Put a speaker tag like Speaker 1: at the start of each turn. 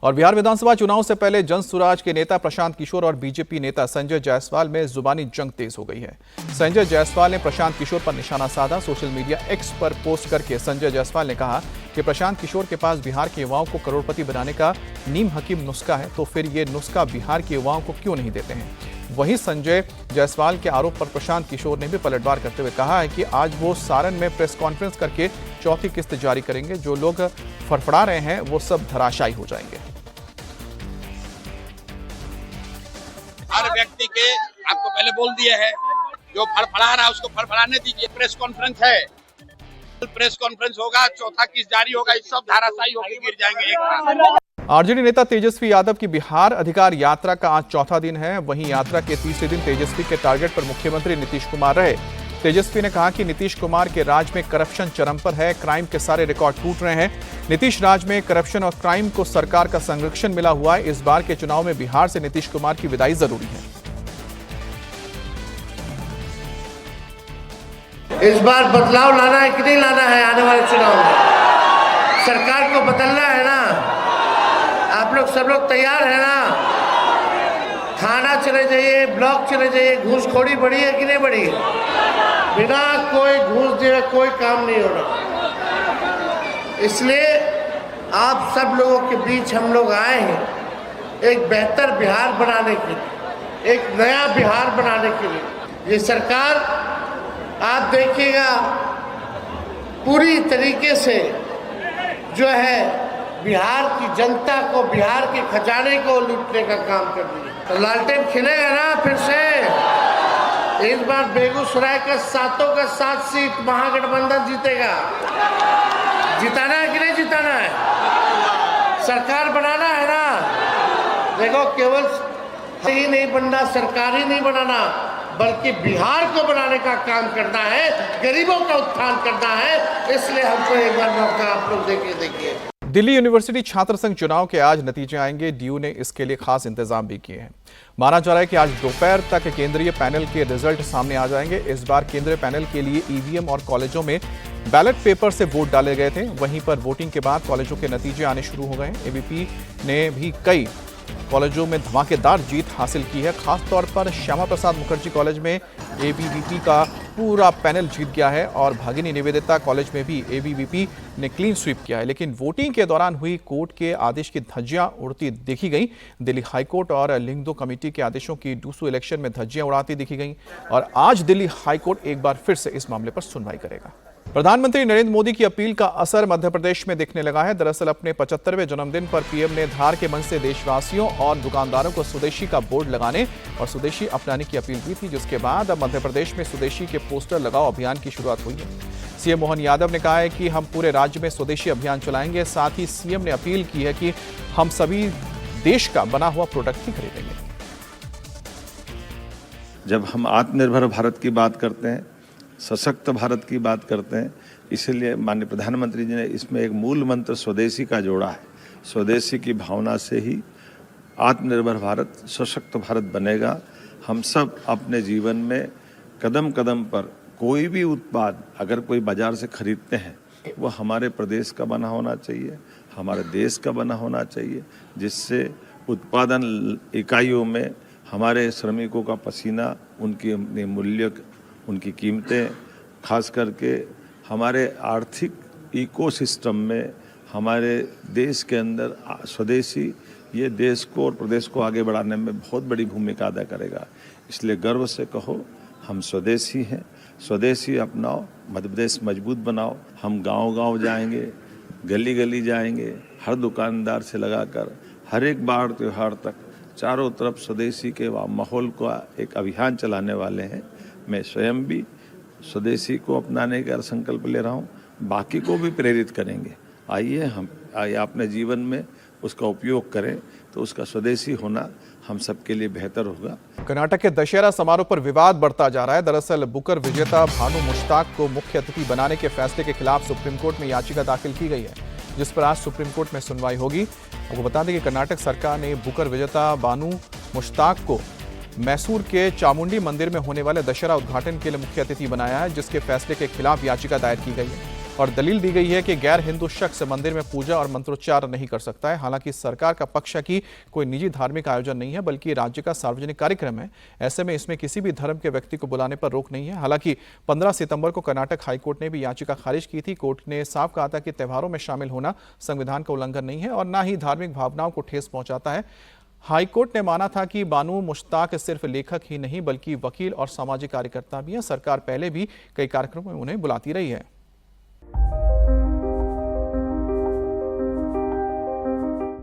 Speaker 1: और बिहार विधानसभा चुनाव से पहले जनसुराज के नेता प्रशांत किशोर और बीजेपी नेता संजय जायसवाल में जुबानी जंग तेज हो गई है। संजय जायसवाल ने प्रशांत किशोर पर निशाना साधा। सोशल मीडिया एक्स पर पोस्ट करके संजय जायसवाल ने कहा कि प्रशांत किशोर के पास बिहार के युवाओं को करोड़पति बनाने का नीम हकीम नुस्खा है, तो फिर ये नुस्खा बिहार के युवाओं को क्यों नहीं देते हैं। वहीं संजय जायसवाल के आरोप पर प्रशांत किशोर ने भी पलटवार करते हुए कहा है कि आज वो सारण में प्रेस कॉन्फ्रेंस करके चौथी किस्त जारी करेंगे। जो लोग फड़फड़ा रहे हैं वो सब धराशायी हो जाएंगे।
Speaker 2: हर व्यक्ति के आपको पहले बोल दिए है, जो फड़फड़ा रहा है उसको फड़फड़ाने दीजिए। प्रेस कॉन्फ्रेंस है, प्रेस कॉन्फ्रेंस होगा, चौथा किस्त जारी होगा, ये सब धराशायी होकर गिर जाएंगे एक बार।
Speaker 1: आरजेडी नेता तेजस्वी यादव की बिहार अधिकार यात्रा का आज चौथा दिन है। वहीं यात्रा के तीसरे दिन तेजस्वी के टारगेट पर मुख्यमंत्री नीतीश कुमार रहे। तेजस्वी ने कहा कि नीतीश कुमार के राज में करप्शन चरम पर है, क्राइम के सारे रिकॉर्ड टूट रहे हैं। नीतीश राज में करप्शन और क्राइम को सरकार का संरक्षण मिला हुआ है। इस बार के चुनाव में बिहार से नीतीश कुमार की विदाई जरूरी है।
Speaker 3: इस बार बदलाव लाना है कि नहीं लाना है? आने वाले चुनाव में सरकार को बदलना है ना? आप लोग सब लोग तैयार है ना? थाना चले जाइए, ब्लॉक चले जाइए, घूसखोरी बढ़ी है कि नहीं बढ़ी है? बिना कोई घूस दिए कोई काम नहीं हो रहा। इसलिए आप सब लोगों के बीच हम लोग आए हैं एक बेहतर बिहार बनाने के लिए, एक नया बिहार बनाने के लिए। ये सरकार आप देखिएगा पूरी तरीके से जो है बिहार की जनता को, बिहार के खजाने को लूटने का काम कर रही है। तो लालटेन खिलेगा ना फिर से? इस बार बेगूसराय का सातों का 7 सीट महागठबंधन जीतेगा। जिताना है कि नहीं जिताना है? सरकार बनाना है ना? देखो, केवल ही नहीं बनना, सरकार ही नहीं बनाना, बल्कि बिहार को बनाने का काम करना है, गरीबों का उत्थान करना है। इसलिए हमको एक बार मौका आप लोग देखिए।
Speaker 1: दिल्ली यूनिवर्सिटी छात्र संघ चुनाव के आज नतीजे आएंगे। डीयू ने इसके लिए खास इंतजाम भी किए हैं। माना जा रहा है कि आज दोपहर तक केंद्रीय पैनल के रिजल्ट सामने आ जाएंगे। इस बार केंद्रीय पैनल के लिए ईवीएम और कॉलेजों में बैलेट पेपर से वोट डाले गए थे। वहीं पर वोटिंग के बाद कॉलेजों के नतीजे आने शुरू हो गए। एबीपी ने भी कई कॉलेजों में धमाकेदार जीत हासिल की है। खासतौर पर श्यामा प्रसाद मुखर्जी कॉलेज में एबीवीपी का पूरा पैनल जीत गया है और भगिनी निवेदिता कॉलेज में भी एबीवीपी ने क्लीन स्वीप किया है। लेकिन वोटिंग के दौरान हुई कोर्ट के आदेश की धज्जियां उड़ती देखी गई। दिल्ली हाईकोर्ट और लिंग 2 कमेटी के आदेशों की डूसू इलेक्शन में धज्जियां उड़ाती देखी गई और आज दिल्ली हाईकोर्ट एक बार फिर से इस मामले पर सुनवाई करेगा। प्रधानमंत्री नरेंद्र मोदी की अपील का असर मध्य प्रदेश में दिखने लगा है। दरअसल अपने 75वें जन्मदिन पर पीएम ने धार के मंच से देशवासियों और दुकानदारों को स्वदेशी का बोर्ड लगाने और स्वदेशी अपनाने की अपील की थी, जिसके बाद अब मध्य प्रदेश में स्वदेशी के पोस्टर लगाओ अभियान की शुरुआत हुई है। सीएम मोहन यादव ने कहा है कि हम पूरे राज्य में स्वदेशी अभियान चलाएंगे। साथ ही सीएम ने अपील की है कि हम सभी देश का बना हुआ प्रोडक्ट ही खरीदेंगे।
Speaker 4: जब हम आत्मनिर्भर भारत की बात करते हैं, सशक्त भारत की बात करते हैं, इसीलिए माननीय प्रधानमंत्री जी ने इसमें एक मूल मंत्र स्वदेशी का जोड़ा है। स्वदेशी की भावना से ही आत्मनिर्भर भारत, सशक्त भारत बनेगा। हम सब अपने जीवन में कदम कदम पर कोई भी उत्पाद अगर कोई बाजार से खरीदते हैं, वो हमारे प्रदेश का बना होना चाहिए, हमारे देश का बना होना चाहिए, जिससे उत्पादन इकाइयों में हमारे श्रमिकों का पसीना, उनकी मूल्य, उनकी कीमतें, खास करके हमारे आर्थिक इकोसिस्टम में हमारे देश के अंदर स्वदेशी ये देश को और प्रदेश को आगे बढ़ाने में बहुत बड़ी भूमिका अदा करेगा। इसलिए गर्व से कहो हम स्वदेशी हैं, स्वदेशी अपनाओ, मध्य प्रदेश मजबूत बनाओ। हम गांव-गांव जाएंगे, गली गली जाएंगे, हर दुकानदार से लगाकर हर एक बार त्योहार तक चारों तरफ स्वदेशी के माहौल का एक अभियान चलाने वाले हैं। मैं स्वयं भी स्वदेशी को अपनाने का संकल्प ले रहा हूँ, बाकी को भी प्रेरित करेंगे। आइए अपने जीवन में उसका उपयोग करें, तो उसका स्वदेशी होना हम सबके लिए बेहतर होगा।
Speaker 1: कर्नाटक के दशहरा समारोह पर विवाद बढ़ता जा रहा है। दरअसल बुकर विजेता भानु मुश्ताक को मुख्य अतिथि बनाने के फैसले के खिलाफ सुप्रीम कोर्ट में याचिका दाखिल की गई है, जिस पर आज सुप्रीम कोर्ट में सुनवाई होगी। आपको बता दें कि कर्नाटक सरकार ने बुकर विजेता भानु मुश्ताक को मैसूर के चामुंडी मंदिर में होने वाले दशहरा उद्घाटन के लिए मुख्य अतिथि बनाया है, जिसके फैसले के खिलाफ याचिका दायर की गई है। और दलील दी गई है कि गैर हिंदू शख्स मंदिर में पूजा और मंत्रोच्चार नहीं कर सकता है। हालांकि सरकार का पक्ष है कि कोई निजी धार्मिक आयोजन नहीं है बल्कि राज्य का सार्वजनिक कार्यक्रम है। ऐसे में इसमें किसी भी धर्म के व्यक्ति को बुलाने पर रोक नहीं है। हालांकि 15 सितंबर को कर्नाटक हाईकोर्ट ने भी याचिका खारिज की थी। कोर्ट ने साफ कहा था कि त्योहारों में शामिल होना संविधान का उल्लंघन नहीं है और न ही धार्मिक भावनाओं को ठेस पहुंचाता है। हाईकोर्ट ने माना था कि बानू मुश्ताक सिर्फ लेखक ही नहीं बल्कि वकील और सामाजिक कार्यकर्ता भी हैं। सरकार पहले भी कई कार्यक्रमों में उन्हें बुलाती रही है।